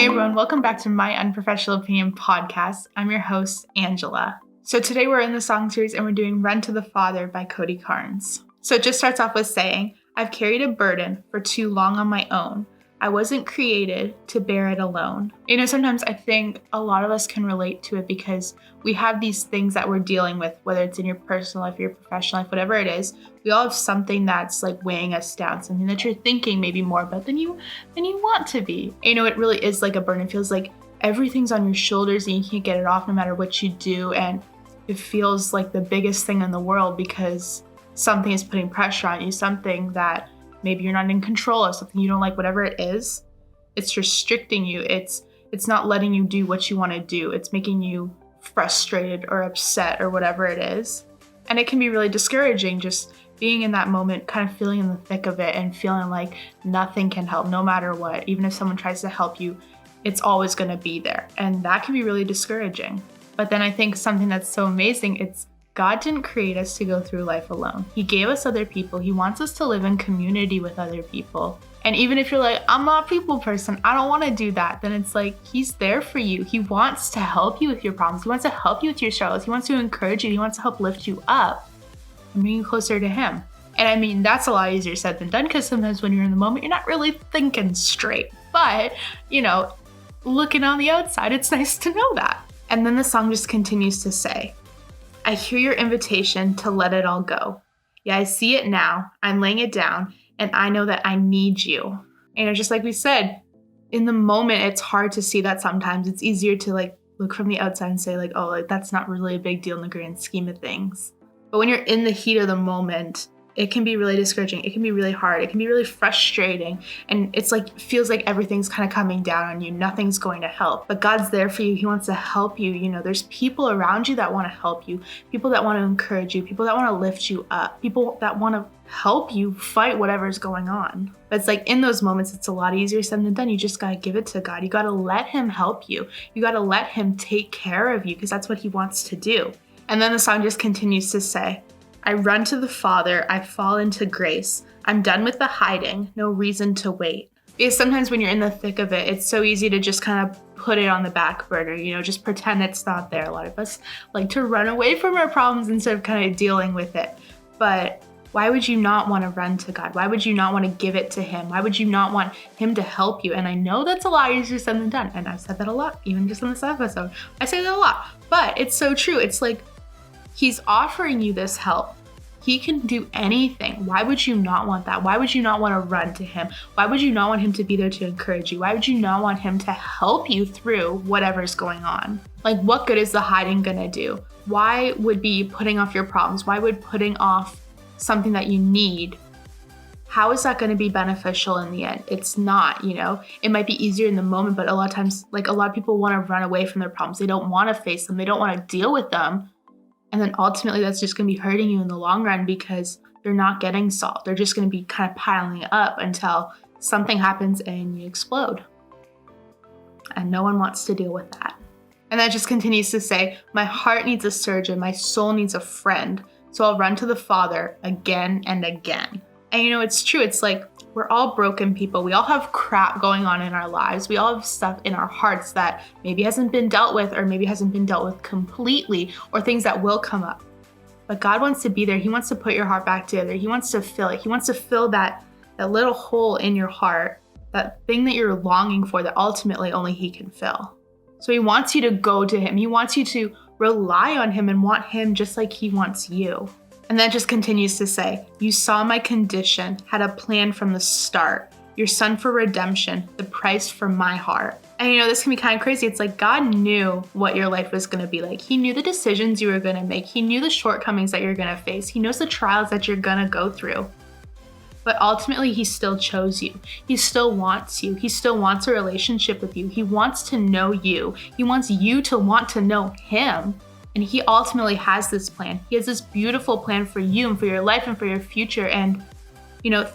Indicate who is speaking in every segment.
Speaker 1: everyone, welcome back to my Unprofessional Opinion podcast. I'm your host, Angela. So today we're in the song series and we're doing Run to the Father by Cody Carnes. So it just starts off with saying, I've carried a burden for too long on my own. I wasn't created to bear it alone. Sometimes I think a lot of us can relate to it because we have these things that we're dealing with, whether it's in your personal life, your professional life, whatever it is. We all have something that's like weighing us down, something that you're thinking maybe more about than you want to be. It really is like a burden. It feels like everything's on your shoulders and you can't get it off no matter what you do. And it feels like the biggest thing in the world because something is putting pressure on you, something that maybe you're not in control of, something you don't like, whatever it is. It's restricting you. It's not letting you do what you want to do. It's making you frustrated or upset or whatever it is. And it can be really discouraging just being in that moment, kind of feeling in the thick of it and feeling like nothing can help no matter what. Even if someone tries to help you, it's always going to be there. And that can be really discouraging. But then I think something that's so amazing, it's God didn't create us to go through life alone. He gave us other people. He wants us to live in community with other people. And even if you're like, I'm not a people person, I don't want to do that, then it's like, He's there for you. He wants to help you with your problems. He wants to help you with your struggles. He wants to encourage you. He wants to help lift you up and bring you closer to Him. And that's a lot easier said than done because sometimes when you're in the moment, you're not really thinking straight. But, looking on the outside, it's nice to know that. And then the song just continues to say, I hear your invitation to let it all go. Yeah, I see it now. I'm laying it down, and I know that I need you. Just like we said, in the moment, it's hard to see that sometimes. It's easier to look from the outside and say that's not really a big deal in the grand scheme of things. But when you're in the heat of the moment, it can be really discouraging. It can be really hard. It can be really frustrating. And it's feels like everything's kind of coming down on you. Nothing's going to help. But God's there for you. He wants to help you. There's people around you that want to help you. People that want to encourage you. People that want to lift you up. People that want to help you fight whatever's going on. But it's in those moments, it's a lot easier said than done. You just got to give it to God. You got to let Him help you. You got to let Him take care of you because that's what He wants to do. And then the song just continues to say, I run to the Father, I fall into grace. I'm done with the hiding, no reason to wait. Because sometimes when you're in the thick of it, it's so easy to just kind of put it on the back burner, just pretend it's not there. A lot of us like to run away from our problems instead of kind of dealing with it. But why would you not want to run to God? Why would you not want to give it to Him? Why would you not want Him to help you? And I know that's a lot easier said than done. And I've said that a lot, even just in this episode. I say that a lot, but it's so true. It's like He's offering you this help. He can do anything. Why would you not want that? Why would you not want to run to Him? Why would you not want Him to be there to encourage you? Why would you not want Him to help you through whatever's going on? What good is the hiding gonna do? Why would be putting off your problems? Why would putting off something that you need? How is that going to be beneficial in the end? It's not, It might be easier in the moment, but a lot of times, a lot of people want to run away from their problems. They don't want to face them. They don't want to deal with them. And then ultimately that's just going to be hurting you in the long run because they're not getting solved. They're just going to be kind of piling up until something happens and you explode. And no one wants to deal with that. And that just continues to say, my heart needs a surgeon. My soul needs a friend. So I'll run to the Father again and again. And it's true. It's we're all broken people. We all have crap going on in our lives. We all have stuff in our hearts that maybe hasn't been dealt with or maybe hasn't been dealt with completely or things that will come up. But God wants to be there. He wants to put your heart back together. He wants to fill it. He wants to fill that little hole in your heart, that thing that you're longing for that ultimately only He can fill. So He wants you to go to Him. He wants you to rely on Him and want Him just like He wants you. And that just continues to say, you saw my condition, had a plan from the start, your Son for redemption, the price for my heart. And this can be kind of crazy. It's God knew what your life was going to be like. He knew the decisions you were going to make. He knew the shortcomings that you're going to face. He knows the trials that you're going to go through. But ultimately, He still chose you. He still wants you. He still wants a relationship with you. He wants to know you. He wants you to want to know Him. And He ultimately has this plan. He has this beautiful plan for you and for your life and for your future. And,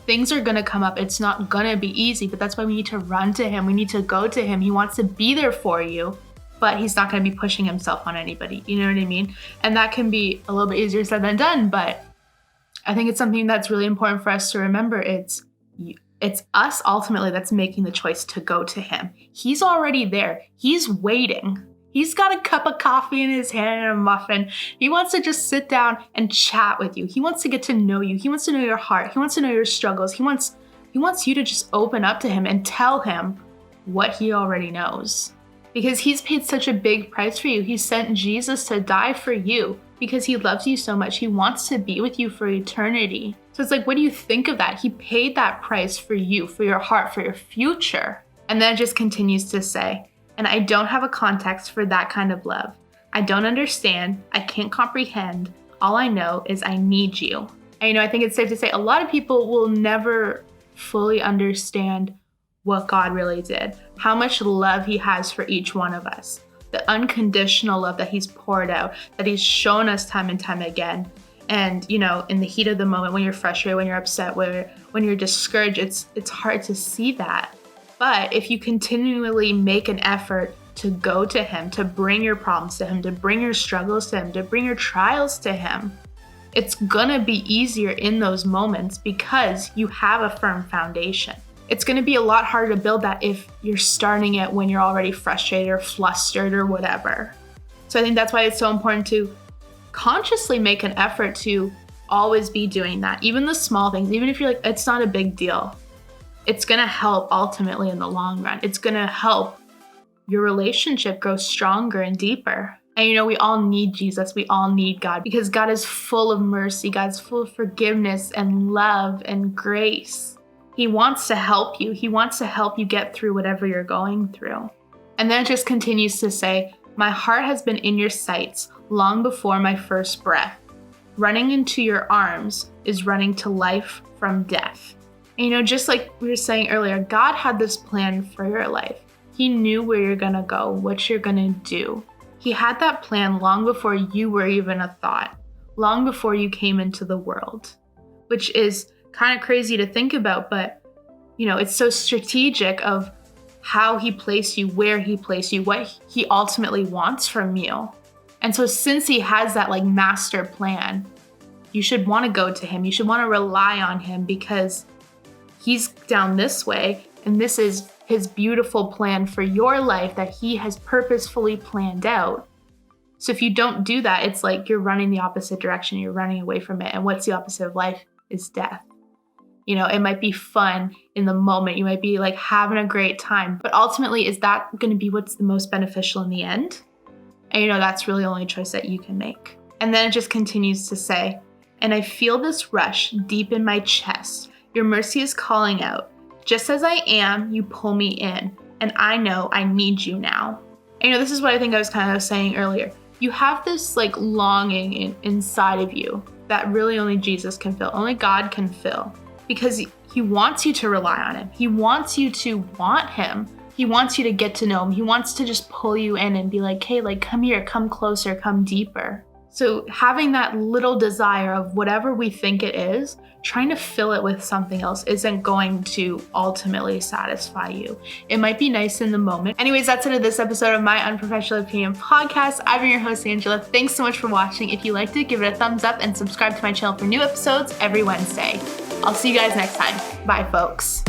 Speaker 1: things are going to come up. It's not going to be easy, but that's why we need to run to Him. We need to go to Him. He wants to be there for you, but He's not going to be pushing Himself on anybody. You know what I mean? And that can be a little bit easier said than done, but I think it's something that's really important for us to remember. It's us ultimately that's making the choice to go to him. He's already there. He's waiting. He's got a cup of coffee in his hand and a muffin. He wants to just sit down and chat with you. He wants to get to know you. He wants to know your heart. He wants to know your struggles. He wants you to just open up to him and tell him what he already knows. Because he's paid such a big price for you. He sent Jesus to die for you because he loves you so much. He wants to be with you for eternity. So it's like, what do you think of that? He paid that price for you, for your heart, for your future. And then it just continues to say, and I don't have a context for that kind of love. I don't understand. I can't comprehend. All I know is I need you. And I think it's safe to say a lot of people will never fully understand what God really did, how much love he has for each one of us, the unconditional love that he's poured out, that he's shown us time and time again. And, in the heat of the moment, when you're frustrated, when you're upset, when you're discouraged, it's hard to see that. But if you continually make an effort to go to him, to bring your problems to him, to bring your struggles to him, to bring your trials to him, it's gonna be easier in those moments because you have a firm foundation. It's going to be a lot harder to build that if you're starting it when you're already frustrated or flustered or whatever. So I think that's why it's so important to consciously make an effort to always be doing that. Even the small things, even if you're like, it's not a big deal, it's going to help ultimately in the long run. It's going to help your relationship grow stronger and deeper. And we all need Jesus. We all need God because God is full of mercy. God's full of forgiveness and love and grace. He wants to help you. He wants to help you get through whatever you're going through. And then it just continues to say, my heart has been in your sights long before my first breath. Running into your arms is running to life from death. And just like we were saying earlier, God had this plan for your life. He knew where you're going to go, what you're going to do. He had that plan long before you were even a thought, long before you came into the world, which is kind of crazy to think about, but it's so strategic of how he placed you, where he placed you, what he ultimately wants from you. And so since he has that master plan, you should want to go to him. You should want to rely on him because he's down this way and this is his beautiful plan for your life that he has purposefully planned out. So if you don't do that, it's like you're running the opposite direction. You're running away from it. And what's the opposite of life is death. It might be fun in the moment. You might be having a great time, but ultimately, is that going to be what's the most beneficial in the end? And that's really the only choice that you can make. And then it just continues to say, and I feel this rush deep in my chest. Your mercy is calling out. Just as I am, you pull me in, and I know I need you now. And this is what I think I was kind of saying earlier. You have this longing inside of you that really only Jesus can fill, only God can fill. Because he wants you to rely on him. He wants you to want him. He wants you to get to know him. He wants to just pull you in and be like, hey, come here, come closer, come deeper. So having that little desire of whatever we think it is, trying to fill it with something else isn't going to ultimately satisfy you. It might be nice in the moment. Anyways, that's it of this episode of my Unprofessional Opinion podcast. I've been your host, Angela. Thanks so much for watching. If you liked it, give it a thumbs up and subscribe to my channel for new episodes every Wednesday. I'll see you guys next time. Bye, folks.